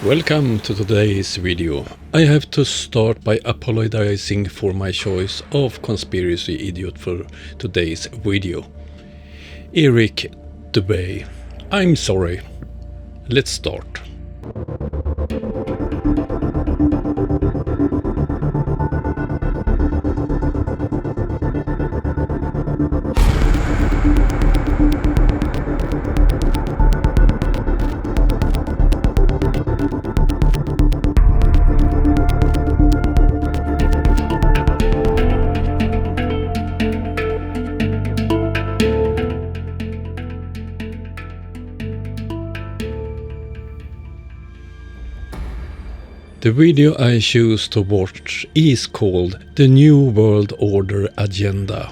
Welcome to today's video. I have to start by apologizing for my choice of conspiracy idiot for today's video. Eric Dubay. I'm sorry. Let's start. The video I choose to watch is called The New World Order Agenda.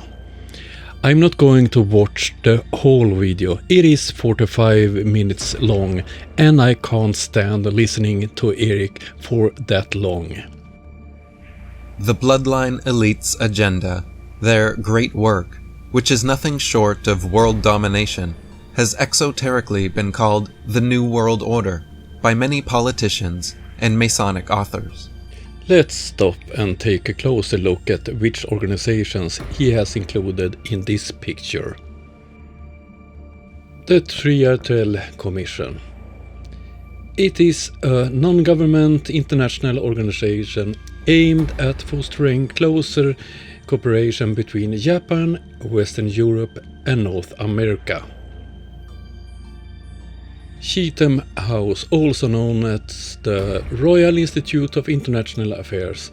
I'm not going to watch the whole video, it is 45 minutes long and I can't stand listening to Eric for that long. The Bloodline Elite's agenda, their great work, which is nothing short of world domination, has exoterically been called the New World Order by many politicians and Masonic authors. Let's stop and take a closer look at which organizations he has included in this picture. The Trilateral Commission. It is a non-government international organization aimed at fostering closer cooperation between Japan, Western Europe and North America. Chatham House, also known as the Royal Institute of International Affairs.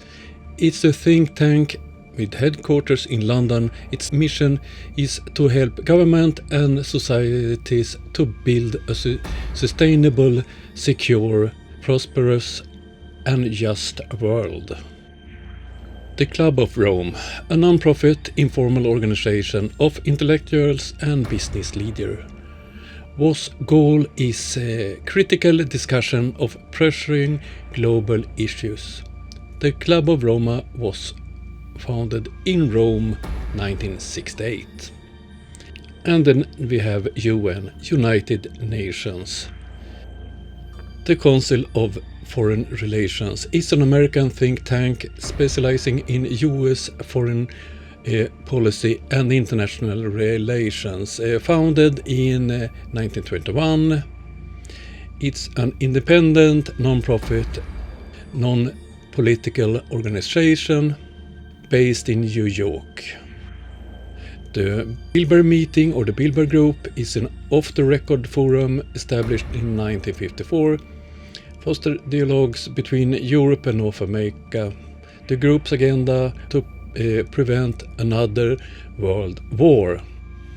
It's a think tank with headquarters in London. Its mission is to help government and societies to build a sustainable, secure, prosperous and just world. The Club of Rome, a non-profit informal organization of intellectuals and business leaders. Whose goal is critical discussion of pressuring global issues. The Club of Rome was founded in Rome 1968. And then we have UN, United Nations. The Council of Foreign Relations is an American think tank specializing in US foreign policy and international relations, founded in 1921. It's an independent, non-profit, non-political organization based in New York. The Bilderberg Meeting or the Bilderberg Group is an off-the-record forum established in 1954, foster dialogues between Europe and North America. The group's agenda to prevent another world war.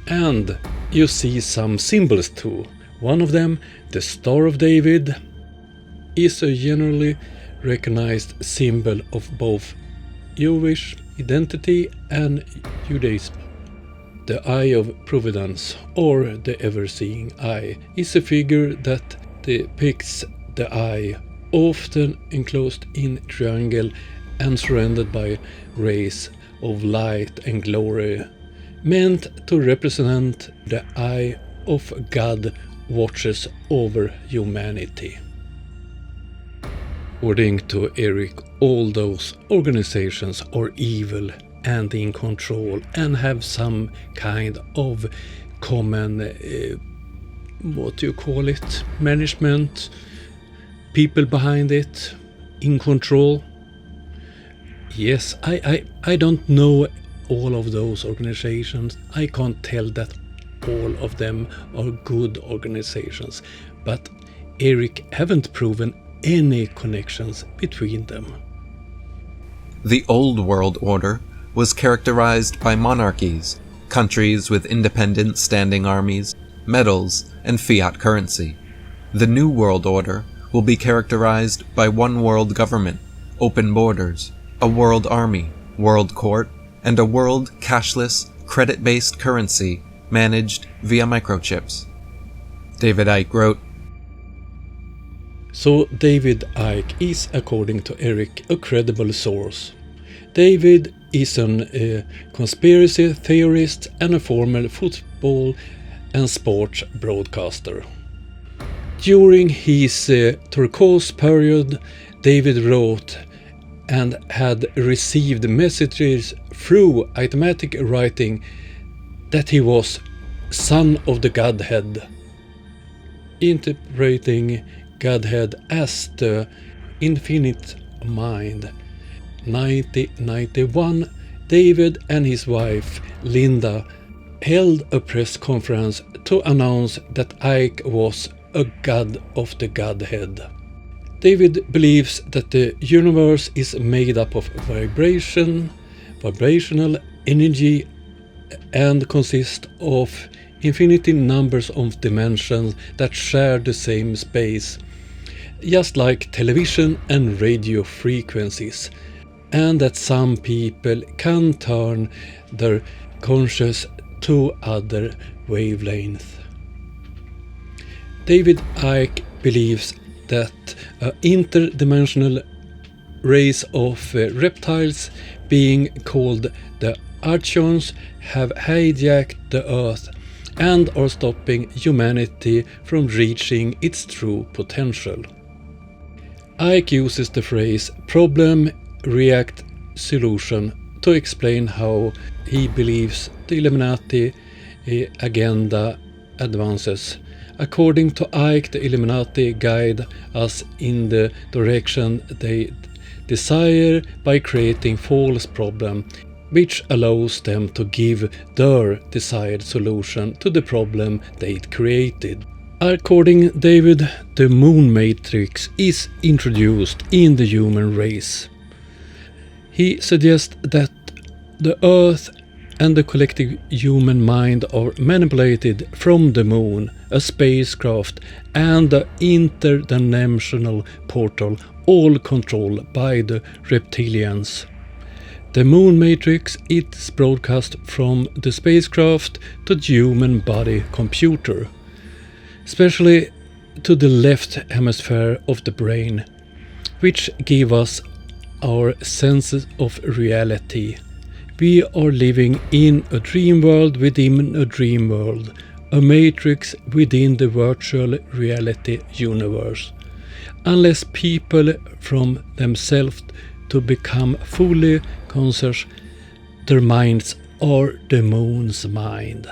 And you see some symbols too. One of them, the Star of David, is a generally recognized symbol of both Jewish identity and Judaism. The Eye of Providence, or the Ever-Seeing Eye, is a figure that depicts the eye, often enclosed in triangle and surrounded by rays of light and glory, meant to represent the eye of God watches over humanity. According to Eric, all those organizations are evil and in control and have some kind of common, management, people behind it, in control. Yes, I don't know all of those organizations. I can't tell that all of them are good organizations. But Eric haven't proven any connections between them. The Old World Order was characterized by monarchies, countries with independent standing armies, medals, and fiat currency. The New World Order will be characterized by one world government, open borders, a world army, world court, and a world cashless, credit-based currency managed via microchips. David Icke wrote, So David Icke is, according to Eric, a credible source. David is a conspiracy theorist and a former football and sports broadcaster. During his turquoise period, David wrote and had received messages through automatic writing that he was son of the Godhead, interpreting Godhead as the infinite mind. 1991, David and his wife Linda held a press conference to announce that Ike was a god of the Godhead. David believes that the universe is made up of vibrational energy and consists of infinite numbers of dimensions that share the same space, just like television and radio frequencies, and that some people can turn their conscious to other wavelengths. David Icke believes that an interdimensional race of reptiles, being called the Archons, have hijacked the Earth and are stopping humanity from reaching its true potential. Icke uses the phrase problem, react, solution to explain how he believes the Illuminati agenda advances. According to Icke, the Illuminati guide us in the direction they desire by creating false problem, which allows them to give their desired solution to the problem they created. According to David, the moon matrix is introduced in the human race. He suggests that the Earth and the collective human mind are manipulated from the moon, a spacecraft, and the interdimensional portal, all controlled by the reptilians. The moon matrix is broadcast from the spacecraft to the human body computer, especially to the left hemisphere of the brain, which give us our senses of reality. We are living in a dream world within a dream world, a matrix within the virtual reality universe. Unless people from themselves to become fully conscious, their minds are the moon's mind.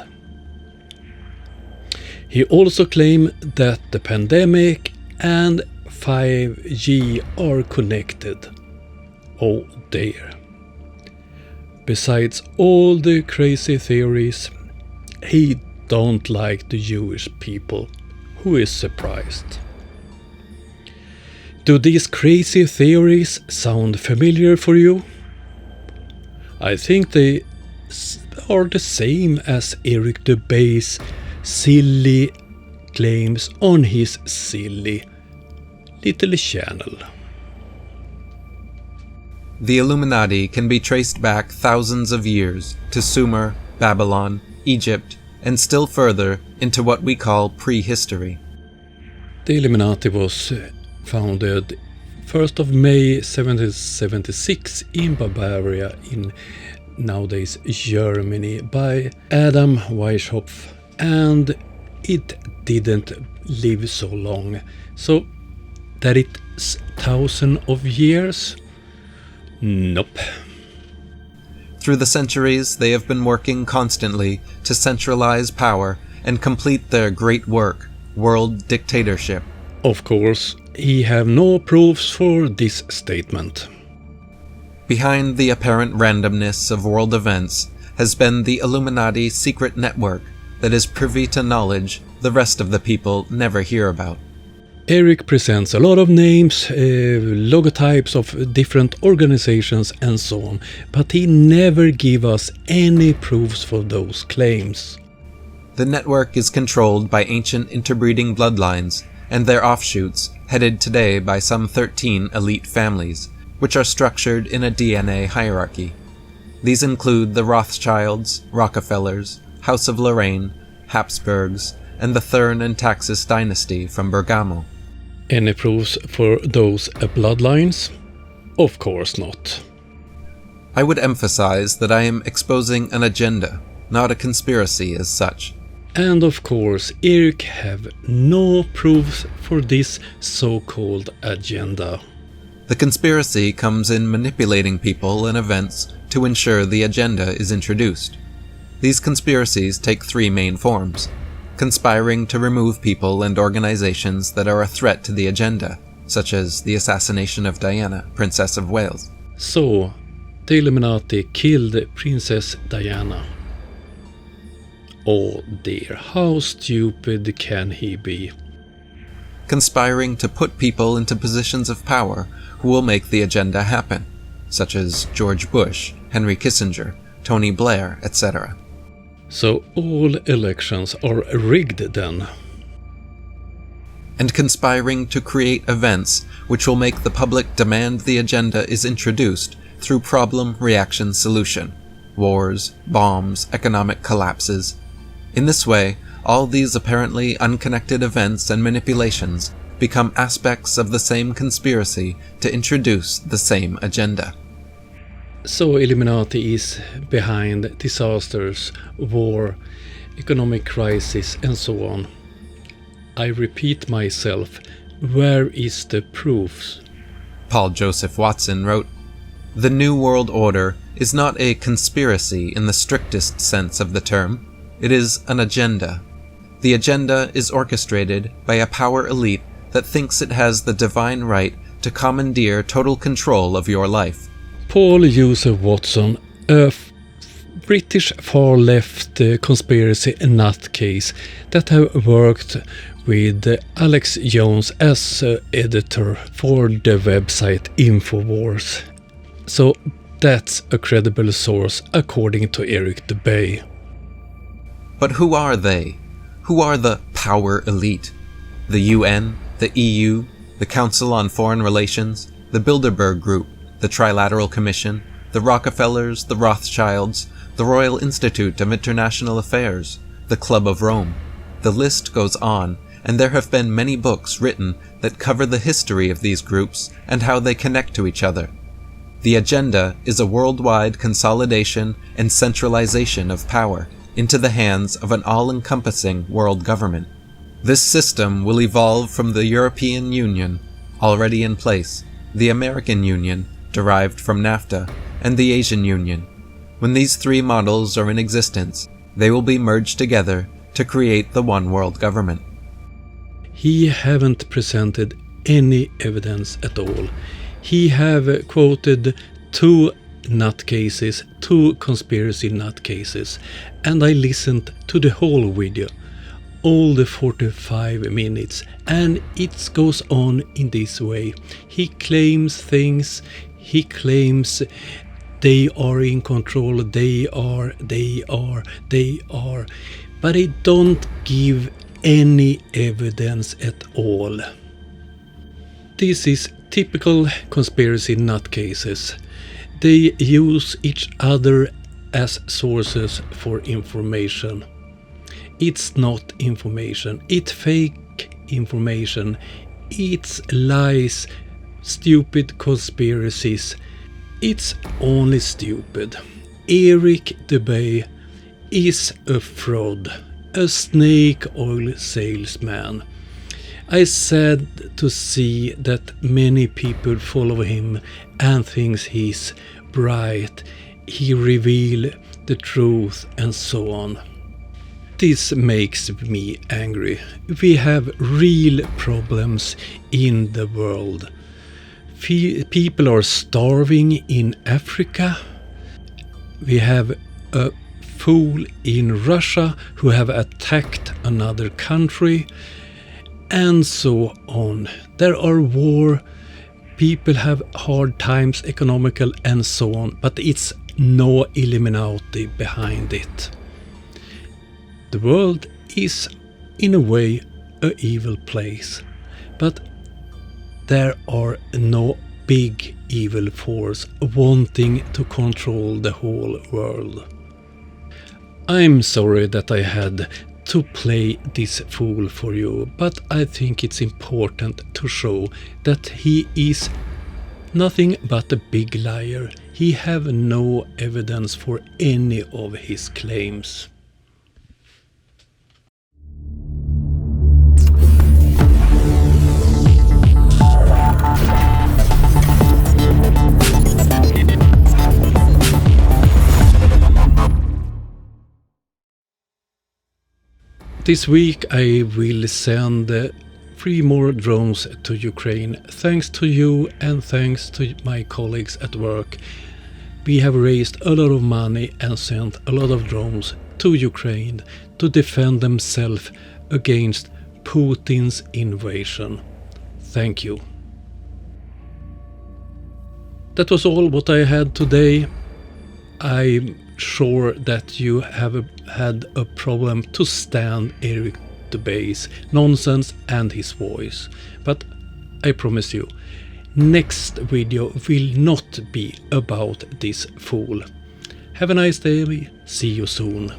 He also claimed that the pandemic and 5G are connected. Oh dear. Besides all the crazy theories, he don't like the Jewish people. Who is surprised? Do these crazy theories sound familiar for you? I think they are the same as Eric Dubay's silly claims on his silly little channel. The Illuminati can be traced back thousands of years to Sumer, Babylon, Egypt, and still further into what we call prehistory. The Illuminati was founded 1st of May 1776 in Bavaria in nowadays Germany by Adam Weishaupt, and it didn't live so long. So that it's thousands of years? Nope. Through the centuries, they have been working constantly to centralize power and complete their great work, world dictatorship. Of course, he have no proofs for this statement. Behind the apparent randomness of world events has been the Illuminati secret network that is privy to knowledge the rest of the people never hear about. Eric presents a lot of names, logotypes of different organizations and so on, but he never gives us any proofs for those claims. The network is controlled by ancient interbreeding bloodlines and their offshoots, headed today by some 13 elite families, which are structured in a DNA hierarchy. These include the Rothschilds, Rockefellers, House of Lorraine, Habsburgs, and the Thurn and Taxis dynasty from Bergamo. Any proofs for those bloodlines? Of course not. I would emphasize that I am exposing an agenda, not a conspiracy as such. And of course, Eric have no proofs for this so-called agenda. The conspiracy comes in manipulating people and events to ensure the agenda is introduced. These conspiracies take three main forms: conspiring to remove people and organizations that are a threat to the agenda, such as the assassination of Diana, Princess of Wales. So, the Illuminati killed Princess Diana. Oh dear, how stupid can he be? Conspiring to put people into positions of power who will make the agenda happen, such as George Bush, Henry Kissinger, Tony Blair, etc. So all elections are rigged then? And conspiring to create events which will make the public demand the agenda is introduced through problem-reaction-solution, wars, bombs, economic collapses. In this way, all these apparently unconnected events and manipulations become aspects of the same conspiracy to introduce the same agenda. So Illuminati is behind disasters, war, economic crisis and so on. I repeat myself, where is the proofs? Paul Joseph Watson wrote, "The New World Order is not a conspiracy in the strictest sense of the term. It is an agenda. The agenda is orchestrated by a power elite that thinks it has the divine right to commandeer total control of your life." Paul Joseph Watson, a British far-left conspiracy nutcase that have worked with Alex Jones as editor for the website Infowars. So that's a credible source according to Eric Dubay. But who are they? Who are the power elite? The UN, the EU, the Council on Foreign Relations, the Bilderberg Group, the Trilateral Commission, the Rockefellers, the Rothschilds, the Royal Institute of International Affairs, the Club of Rome. The list goes on, and there have been many books written that cover the history of these groups and how they connect to each other. The agenda is a worldwide consolidation and centralization of power into the hands of an all-encompassing world government. This system will evolve from the European Union, already in place, the American Union, derived from NAFTA, and the Asian Union. When these three models are in existence, they will be merged together to create the one world government. He haven't presented any evidence at all. He have quoted two conspiracy nutcases, and I listened to the whole video, all the 45 minutes, and it goes on in this way. He claims things, he claims they are in control, they are, but they don't give any evidence at all. This is typical conspiracy nutcases. They use each other as sources for information. It's not information, it's fake information, it's lies, stupid conspiracies. It's only stupid. Eric Dubay is a fraud, a snake oil salesman. I sad to see that many people follow him and thinks he's bright, he reveal the truth and so on. This makes me angry. We have real problems in the world. People are starving in Africa. We have a fool in Russia who have attacked another country, and so on. There are war, people have hard times, economical and so on, but it's no Illuminati behind it. The world is in a way an evil place, but there are no big evil force wanting to control the whole world. I'm sorry that I had to play this fool for you, but I think it's important to show that he is nothing but a big liar. He have no evidence for any of his claims. This week I will send 3 more drones to Ukraine. Thanks to you and thanks to my colleagues at work. We have raised a lot of money and sent a lot of drones to Ukraine to defend themselves against Putin's invasion. Thank you. That was all what I had today. I'm sure that you have had a problem to stand Eric Dubay's nonsense and his voice. But I promise you, next video will not be about this fool. Have a nice day. See you soon.